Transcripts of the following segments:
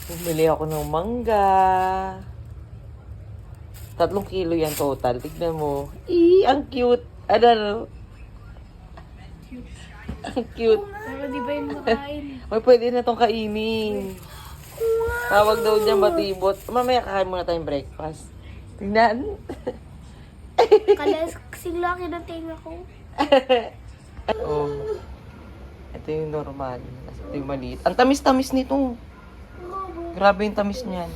Bumili ako ng mangga. 3 kilo yan total. Tignan mo. Ang cute. Ano? Ang cute. Pero di ba yung makain? May pwede na tong kainin. Tawag daw niya matibot. Mamaya kakain muna tayong breakfast. Tingnan. Kasing laki ng tenga ko. Oh. Ito yung normal. Ito yung maliit. Ang tamis-tamis nito. Grabe yung tamis niyan.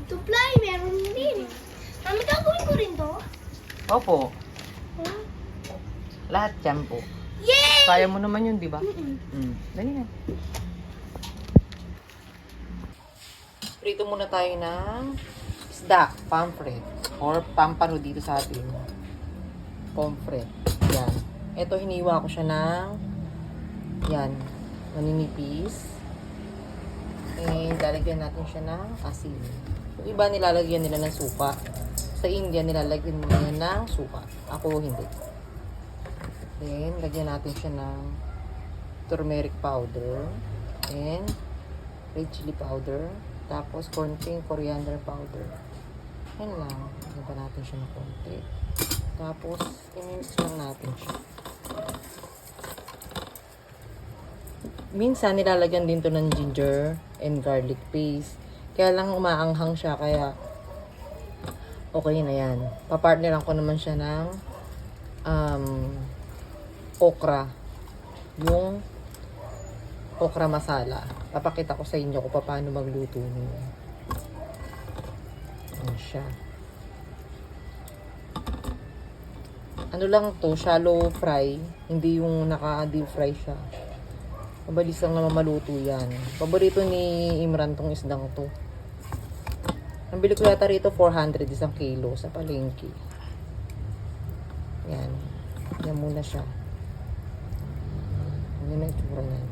Supply, meron din. Mami, gagawin ko rin to? Opo. Huh? Lahat yan po. Yay! Kaya mo naman yun, di ba? Dali na. Prito muna tayo ng isda, pomfret. Or pampano dito sa atin. Pomfret. Yan. Ito, hiniwa ko siya ng yan. Maninipis. And lalagyan natin siya ng asin. Yung iba nilalagyan nila ng suka. Sa India, nilalagyan nila ng suka. Ako hindi. Then, lagyan natin siya ng turmeric powder and red chili powder. Tapos, konting coriander powder. Yan lang. Lagyan pa natin siya ng konti. Tapos, i-mix lang natin siya. Minsan, nilalagyan din to ng ginger and garlic paste. Kaya lang umaanghang siya, kaya okay na yan. Papartneran ko naman siya ng okra. Yung okra masala. Papakita ko sa inyo kung paano magluto niyo. Ayan siya. Ano lang to, shallow fry. Hindi yung naka-deep fry siya. Mabilis lang naman maluto yan. Paborito ni Imran tong isdang to. Nabili ko yata rito 400 isang kilo sa palengke. Yan. Yan muna siya. Yan na itsura niyan.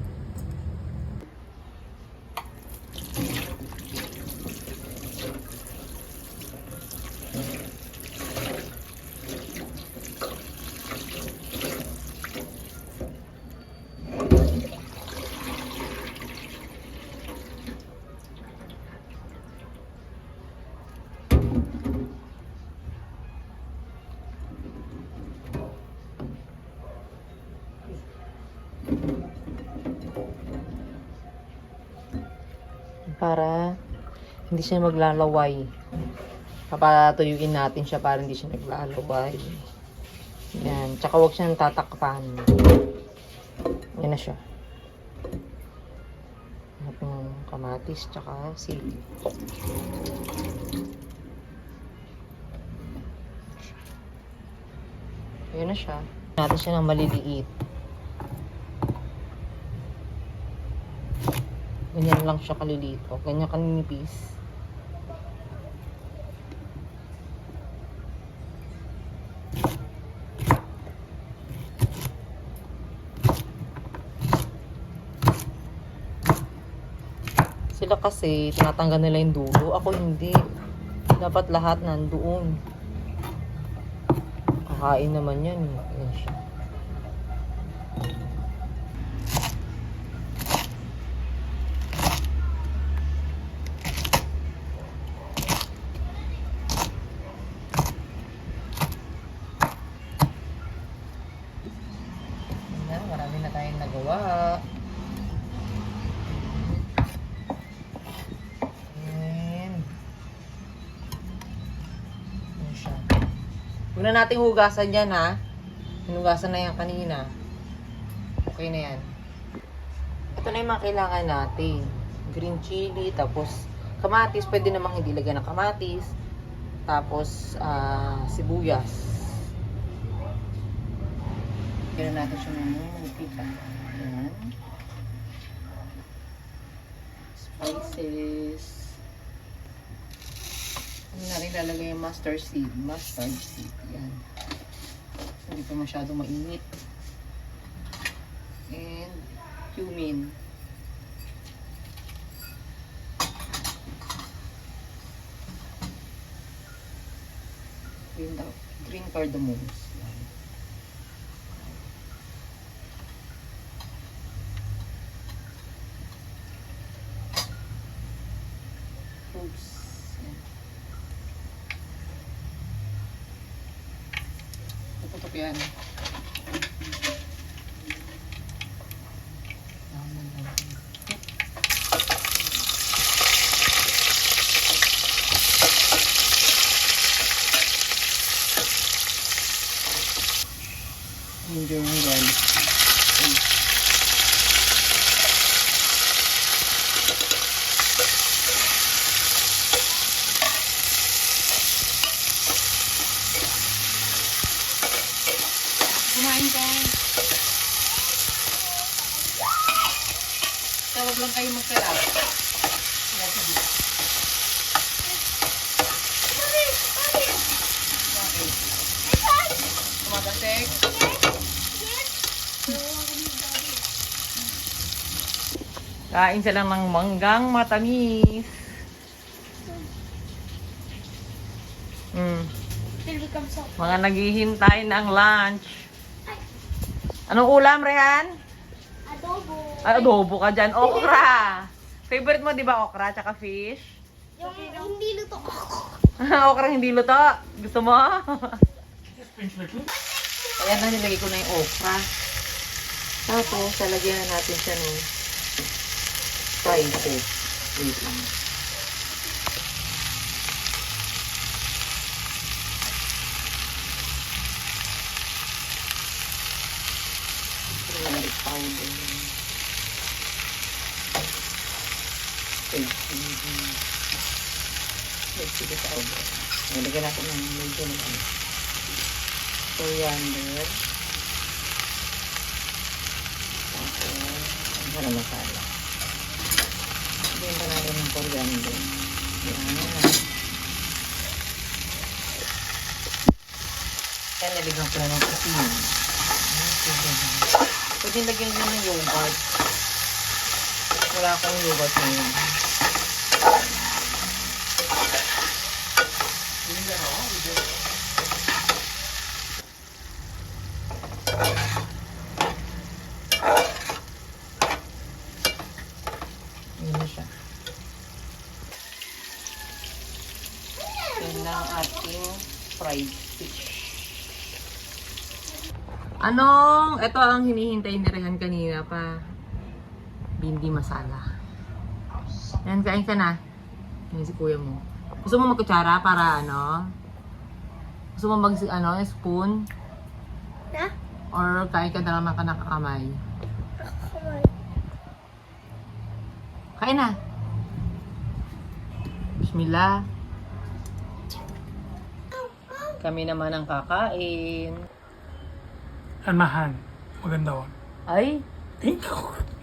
Para hindi siya maglalaway. Papatuyuin natin siya para hindi siya naglalaway. Yan. Tsaka huwag siyang tatakpan. Yan na siya. Yung kamatis tsaka sili. Yan na siya. Natin siya ng maliliit. Ganyan lang siya kalilito. Ganyan kaninipis. Sila kasi, tinatanggal nila yung dulo. Ako hindi. Dapat lahat nandoon. Kakain naman yan. Yan siya. Marami na tayong nagawa. Ayan. Ayan siya. Huwag na nating hugasan yan, ha. Hinugasan na yan kanina. Okay na yan. Ito na yung mga kailangan natin. Green chili, tapos kamatis. Pwede namang hindi lagyan ng kamatis. Tapos sibuyas. Lagyan natin siya ng mantika. Ayan. Spices. Ano na rin lalagay yung mustard seed. Mustard seed. Ayan. Hindi pa masyado mainit. And cumin. Green cardamoms. Ayan. Tutok yan. Enjoy mo yan. Kumain ka. Tawag lang kayo magkalap. Bakit? Tumatasik? Kain sila ng manggang matamis. Till becomes soft. Mga naghihintay ng lunch. Anong ulam, Rehan? Adobo. Ay, adobo ka dyan. Okra. Favorite mo, di ba, okra tsaka fish? Yung hindi luto. Okra hindi luto. Gusto mo? Ayan na, nilagay ko na yung okra. Tapos, talagyan na natin siya ng spices. Wait lang. Turmeric powder. Red chili powder. Nilagyan natin ng medyo ng coriander. Tapos, ang masala. Lagyan pa natin ng coriander. Yan. Yan, nalagyan ko na ng asin. Pwede lagyan nyo ng yogurt. Wala akong yogurt ngayon. Yun na siya. Yan na ang ating fried fish. Ito ang hinihintay ni Rehan kanina pa. Bindi masala. Yan, kain ka na. Yan si kuya mo. Gusto mo magkutsara para Gusto mo spoon? Na? Or kain ka na lang ka nakakamay? Kain na. Bismillah. Kami naman ang kakain. Almahan. Maganda 'wan. Ay, Thank you.